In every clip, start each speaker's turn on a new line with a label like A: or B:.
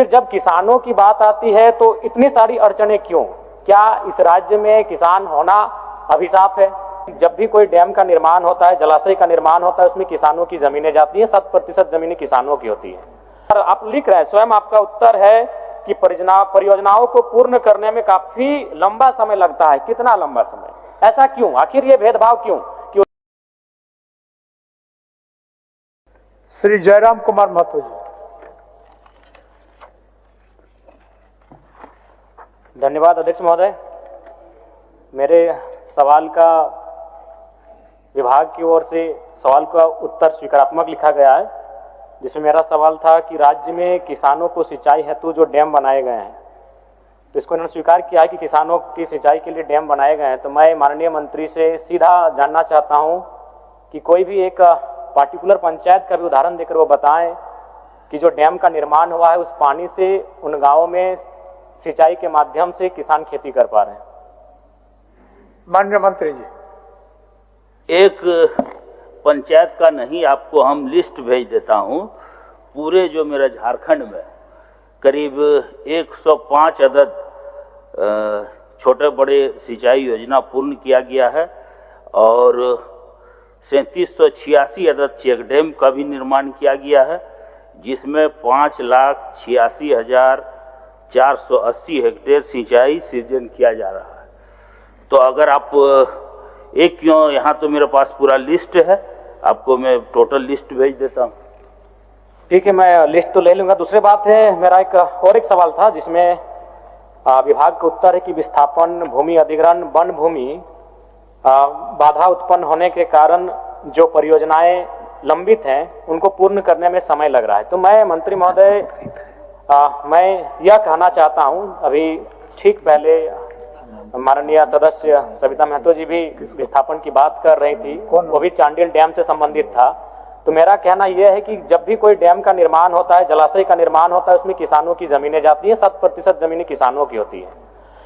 A: फिर जब किसानों की बात आती है तो इतनी सारी अड़चने क्यों? क्या इस राज्य में किसान होना अभिशाप है? जब भी कोई डैम का निर्माण होता है, जलाशय का निर्माण होता है, उसमें किसानों की जमीनें जाती हैं, 7% जमीनें किसानों की होती है। और आप लिख रहे हैं, स्वयं आपका उत्तर है कि परियोजनाओं को पूर्ण करने में काफी लंबा समय लगता है। कितना लंबा समय? ऐसा क्यों? आखिर ये भेदभाव क्यों?
B: श्री जयराम कुमार महतो जी।
A: धन्यवाद अध्यक्ष महोदय। मेरे सवाल का विभाग की ओर से सवाल का उत्तर स्वीकारात्मक लिखा गया है, जिसमें मेरा सवाल था कि राज्य में किसानों को सिंचाई हेतु जो डैम बनाए गए हैं, तो इसको इन्होंने स्वीकार किया है कि किसानों की सिंचाई के लिए डैम बनाए गए हैं। तो मैं माननीय मंत्री से सीधा जानना चाहता हूं कि कोई भी एक पार्टिकुलर पंचायत का भी उदाहरण देकर वो बताएं कि जो डैम का निर्माण हुआ है उस पानी से उन गांवों में सिंचाई के माध्यम से किसान खेती कर पा रहे हैं।
B: माननीय मंत्री जी।
C: एक पंचायत का नहीं, आपको हम लिस्ट भेज देता हूं। पूरे जो मेरा झारखंड में करीब 105 अदद छोटे बड़े सिंचाई योजना पूर्ण किया गया है और 3786 अदद चेक डैम का भी निर्माण किया गया है, जिसमें 5,86,480 हेक्टेयर सिंचाई सृजन किया जा रहा है। तो अगर आप एक क्यों, यहाँ तो मेरे पास पूरा लिस्ट है, आपको मैं टोटल लिस्ट भेज देता हूँ।
A: ठीक है, मैं लिस्ट तो ले लूंगा। दूसरी बात है, मेरा एक सवाल था जिसमें विभाग का उत्तर है कि विस्थापन, भूमि अधिग्रहण, वन भूमि बाधा उत्पन्न होने के कारण जो परियोजनाएं लंबित हैं उनको पूर्ण करने में समय लग रहा है। तो मैं मंत्री महोदय, मैं यह कहना चाहता हूं, अभी ठीक पहले माननीय सदस्य सविता महतो जी भी विस्थापन की बात कर रही थी, वो भी चांडिल डैम से संबंधित था। तो मेरा कहना यह है कि जब भी कोई डैम का निर्माण होता है, जलाशय का निर्माण होता है, उसमें किसानों की जमीनें जाती हैं, 7% जमीनें किसानों की होती है।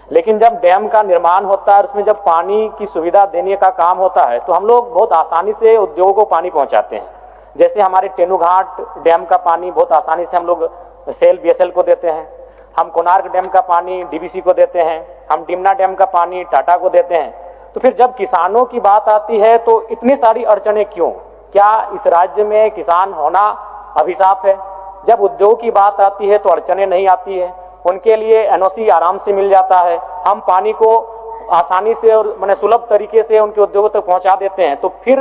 A: लेकिन जब डैम का निर्माण होता है, उसमें जब पानी की सुविधा देने का काम होता है, तो हम लोग बहुत आसानी से उद्योगों को पानी पहुंचाते हैं। जैसे हमारे टेनुघाट डैम का पानी बहुत आसानी से हम लोग सेल बीएसएल को देते हैं, हम कोणार्क डैम का पानी डीवीसी को देते हैं, हम डिमना डैम का पानी टाटा को देते हैं। तो फिर जब किसानों की बात आती है तो इतनी सारी अड़चने क्यों? क्या इस राज्य में किसान होना अभिशाप है? जब उद्योग की बात आती है तो अड़चने नहीं आती है, उनके लिए एनओसी आराम से मिल जाता है, हम पानी को आसानी से और माने सुलभ तरीके से उनके उद्योगों तक पहुंचा देते हैं। तो फिर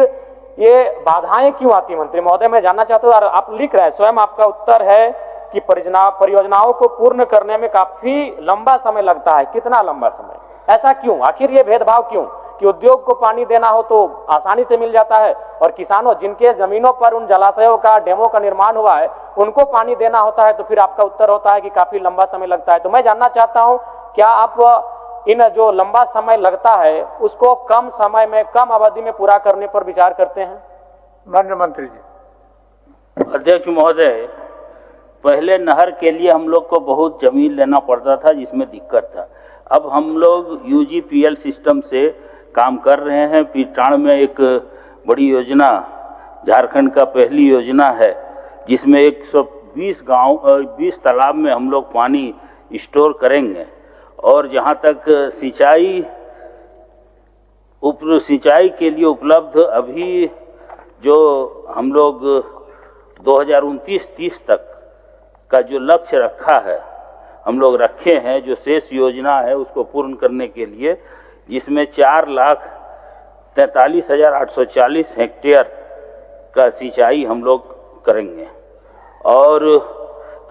A: ये बाधाएं क्यों आती? मंत्री महोदय, मैं जानना चाहता हूँ। आप लिख रहे हैं, स्वयं आपका उत्तर है कि परियोजनाओं को पूर्ण करने में काफी लंबा समय लगता है। कितना लंबा समय? ऐसा क्यों? आखिर ये भेदभाव क्यों कि उद्योग को पानी देना हो तो आसानी से मिल जाता है और किसानों जिनके जमीनों पर उन जलाशयों का, डैमों का निर्माण हुआ है, उनको पानी देना होता है तो फिर आपका उत्तर होता है कि काफी लंबा समय लगता है। तो मैं जानना चाहता हूं, क्या आप इन जो लंबा समय लगता है उसको कम समय में, कम अवधि में पूरा करने पर विचार करते हैं?
B: माननीय मंत्री जी।
C: अध्यक्ष महोदय, पहले नहर के लिए हम लोग को बहुत जमीन लेना पड़ता था, जिसमें दिक्कत था। अब हम लोग यूजीपीएल सिस्टम से काम कर रहे हैं। पीटाण में एक बड़ी योजना, झारखंड का पहली योजना है, जिसमें 120 गांव 20 तालाब में हम लोग पानी स्टोर करेंगे। और जहां तक सिंचाई के लिए उपलब्ध अभी जो हम लोग 2029-30 तक का जो लक्ष्य रखा है, हम लोग रखे हैं, जो शेष योजना है उसको पूर्ण करने के लिए, जिसमें 4,43,840 हेक्टेयर का सिंचाई हम लोग करेंगे। और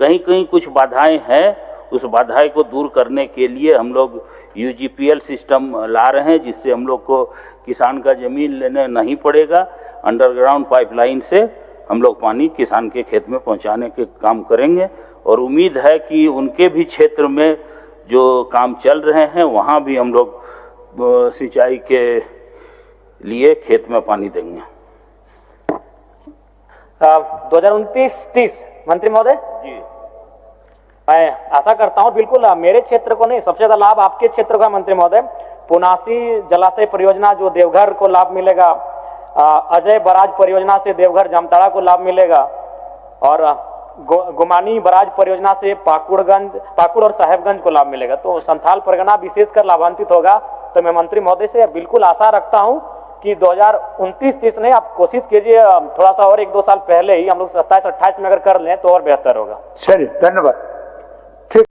C: कहीं कहीं कुछ बाधाएं हैं, उस बाधाएं को दूर करने के लिए हम लोग यूजीपीएल सिस्टम ला रहे हैं, जिससे हम लोग को किसान का जमीन लेने नहीं पड़ेगा। अंडरग्राउंड पाइपलाइन से हम लोग पानी किसान के खेत में पहुंचाने के काम करेंगे और उम्मीद है कि उनके भी क्षेत्र में जो काम चल रहे हैं वहां भी हम लोग सिंचाई के लिए खेत में पानी देंगे।
A: 2029-30 मंत्री महोदय
C: जी,
A: मैं आशा करता हूं, बिल्कुल मेरे क्षेत्र को नहीं, सबसे ज्यादा लाभ आपके क्षेत्र का मंत्री महोदय। पुनासी जलाशय परियोजना जो देवघर को लाभ मिलेगा, अजय बराज परियोजना से देवघर जामताड़ा को लाभ मिलेगा, और गुमानी बराज परियोजना से पाकुड़ और साहेबगंज को लाभ मिलेगा, तो संथाल परगना विशेषकर लाभान्वित होगा। तो मैं मंत्री महोदय से बिल्कुल आशा रखता हूं कि 2029-30 नहीं, आप कोशिश कीजिए थोड़ा सा और 1-2 साल पहले ही हम लोग 27-28 में अगर कर लें तो और बेहतर होगा।
B: चलिए, धन्यवाद।